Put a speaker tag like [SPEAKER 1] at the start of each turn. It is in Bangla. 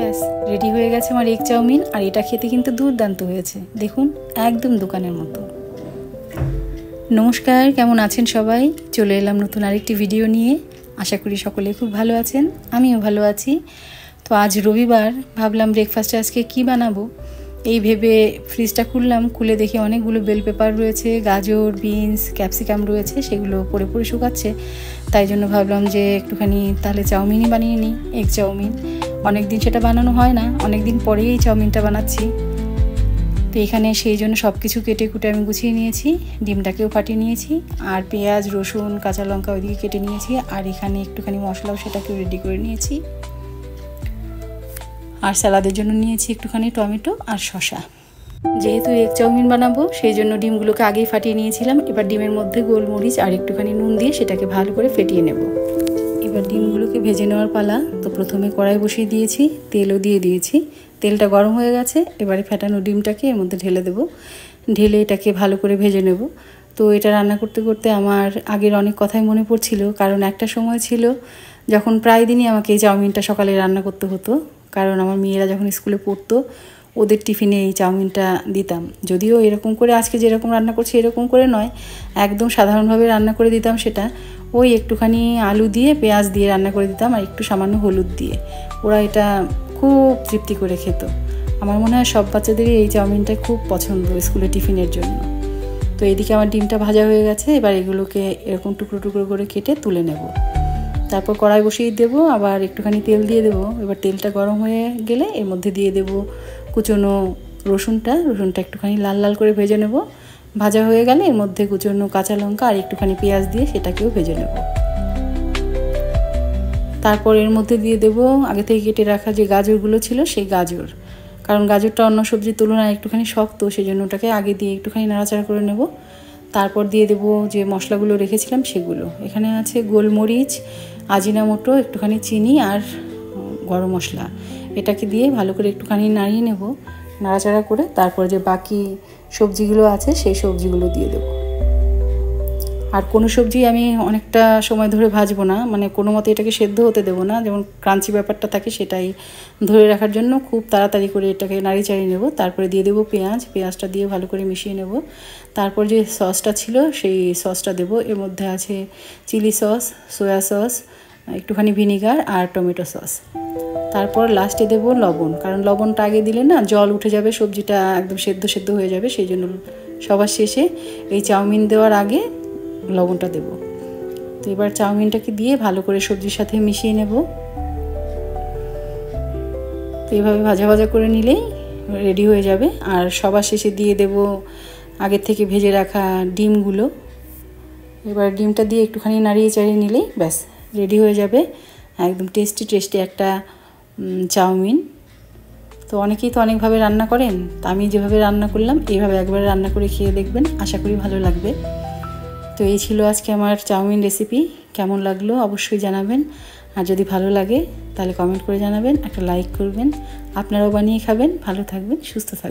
[SPEAKER 1] ব্যাস রেডি হয়ে গেছে আমার এগ চাউমিন। আর এটা খেতে কিন্তু দুর্দান্ত হয়েছে, দেখুন একদম দোকানের মতো। নমস্কার, কেমন আছেন সবাই? চলে এলাম নতুন আরেকটি ভিডিও নিয়ে। আশা করি সকলে খুব ভালো আছেন, আমিও ভালো আছি। তো আজ রবিবার, ভাবলাম ব্রেকফাস্টে আজকে কি বানাবো এই ভেবে ফ্রিজটা খুললাম। খুলে দেখি অনেকগুলো বেল পেপার রয়েছে, গাজর, বিনস, ক্যাপসিকাম রয়েছে, সেগুলো পরে পরে শুকাচ্ছে। তাই জন্য ভাবলাম যে একটুখানি তাহলে চাউমিনই বানিয়ে নিই, এগ চাউমিন। অনেক দিন সেটা বানানো হয় না, অনেক দিন পরেই এই চাউমিনটা বানাচ্ছি। তো এখানে সেই জন্য সব কিছু কেটে কুটে আমি গুছিয়ে নিয়েছি, ডিমটাকেও ফাটিয়ে নিয়েছি, আর পেঁয়াজ, রসুন, কাঁচা লঙ্কা ওইদিকে কেটে নিয়েছি, আর এখানে একটুখানি মশলাও সেটাকেও রেডি করে নিয়েছি। আর স্যালাদের জন্য নিয়েছি একটুখানি টমেটো আর শসা। যেহেতু এগ চাউমিন বানাবো সেই জন্য ডিমগুলোকে আগেই ফাটিয়ে নিয়েছিলাম। এবার ডিমের মধ্যে গোলমরিচ আর একটুখানি নুন দিয়ে সেটাকে ভালো করে ফেটিয়ে নেব। এবার ডিমগুলোকে ভেজে নেওয়ার পালা। তো প্রথমে কড়াই বসিয়ে দিয়েছি, তেলও দিয়ে দিয়েছি। তেলটা গরম হয়ে গেছে, এবারে ফেটানো ডিমটাকে এর মধ্যে ঢেলে দেব। ঢেলে এটাকে ভালো করে ভেজে নেব। তো এটা রান্না করতে করতে আমার আগের অনেক কথাই মনে পড়ছিল, কারণ একটা সময় ছিল যখন প্রায় দিনই আমাকে এই চাউমিনটা সকালে রান্না করতে হতো। কারণ আমার মেয়েরা যখন স্কুলে পড়তো ওদের টিফিনে এই চাউমিনটা দিতাম। যদিও এরকম করে আজকে যেরকম রান্না করছি এরকম করে নয়, একদম সাধারণভাবে রান্না করে দিতাম। সেটা ওই একটুখানি আলু দিয়ে পেঁয়াজ দিয়ে রান্না করে দিতাম, আর একটু সামান্য হলুদ দিয়ে। ওরা এটা খুব তৃপ্তি করে খেত। আমার মনে হয় সব বাচ্চাদেরই এই চাউমিনটা খুব পছন্দ স্কুলে টিফিনের জন্য। তো এইদিকে আমার ডিমটা ভাজা হয়ে গেছে, এবার এগুলোকে এরকম টুকরো টুকরো করে কেটে তুলে নেব। তারপর কড়াই বসিয়ে দেবো, আবার একটুখানি তেল দিয়ে দেবো। এবার তেলটা গরম হয়ে গেলে এর মধ্যে দিয়ে দেবো কুচনো রসুনটা একটুখানি লাল লাল করে ভেজে নেব। ভাজা হয়ে গেলে এর মধ্যে কুচনো কাঁচা লঙ্কা আর একটুখানি পেঁয়াজ দিয়ে সেটাকেও ভেজে নেব। তারপর এর মধ্যে দিয়ে দেবো আগে থেকে কেটে রাখা যে গাজরগুলো ছিল সেই গাজর। কারণ গাজরটা অন্য সবজির তুলনায় একটুখানি শক্ত, সেই জন্য ওটাকে আগে দিয়ে একটুখানি নাড়াচাড়া করে নেব। তারপর দিয়ে দেবো যে মশলাগুলো রেখেছিলাম সেগুলো। এখানে আছে গোলমরিচ, আজিনামোটো, একটুখানি চিনি আর গরম মশলা। এটাকে দিয়ে ভালো করে একটুখানি নাড়িয়ে নেব, নাড়াচাড়া করে। তারপর যে বাকি সবজিগুলো আছে সেই সবজিগুলো দিয়ে দেব। আর কোনো সবজি আমি অনেকটা সময় ধরে ভাজবো না, মানে কোনো মতে এটাকে সেদ্ধ হতে দেবো না, যেমন ক্রাঞ্চি ব্যাপারটা থাকে সেটাই ধরে রাখার জন্য খুব তাড়াতাড়ি করে এটাকে নাড়ি চাড়িয়ে নেব। তারপরে দিয়ে দেবো পেঁয়াজটা দিয়ে ভালো করে মিশিয়ে নেব। তারপর যে সসটা ছিল সেই সসটা দেব। এর মধ্যে আছে চিলি সস, সয়া সস, একটুখানি ভিনিগার আর টমেটো সস। তারপর লাস্টে দেবো লবণ, কারণ লবণটা আগে দিলে না জল উঠে যাবে, সবজিটা একদম সেদ্ধ হয়ে যাবে। সেই জন্য সবার শেষে এই চাউমিন দেওয়ার আগে লবণটা দেব। তো এবার চাউমিনটাকে দিয়ে ভালো করে সবজির সাথে মিশিয়ে নেব। তো এইভাবে ভাজা ভাজা করে নিলেই রেডি হয়ে যাবে। আর সবার শেষে দিয়ে দেব আগের থেকে ভেজে রাখা ডিমগুলো। এবার ডিমটা দিয়ে একটুখানি নাড়িয়ে চাড়িয়ে নিলেই ব্যাস রেডি হয়ে যাবে একদম টেস্টি একটা চাউমিন। তো অনেকেই তো অনেকভাবে রান্না করেন, তা আমি যেভাবে রান্না করলাম এইভাবে একবার রান্না করে খেয়ে দেখবেন, আশা করি ভালো লাগবে। তো এই ছিল আজকে আমার চাউমিন রেসিপি। কেমন লাগলো অবশ্যই জানাবেন, আর যদি ভালো লাগে তাহলে কমেন্ট করে জানাবেন, একটা লাইক করবেন। আপনারাও বানিয়ে খাবেন, ভালো থাকবেন, সুস্থ থাকবেন।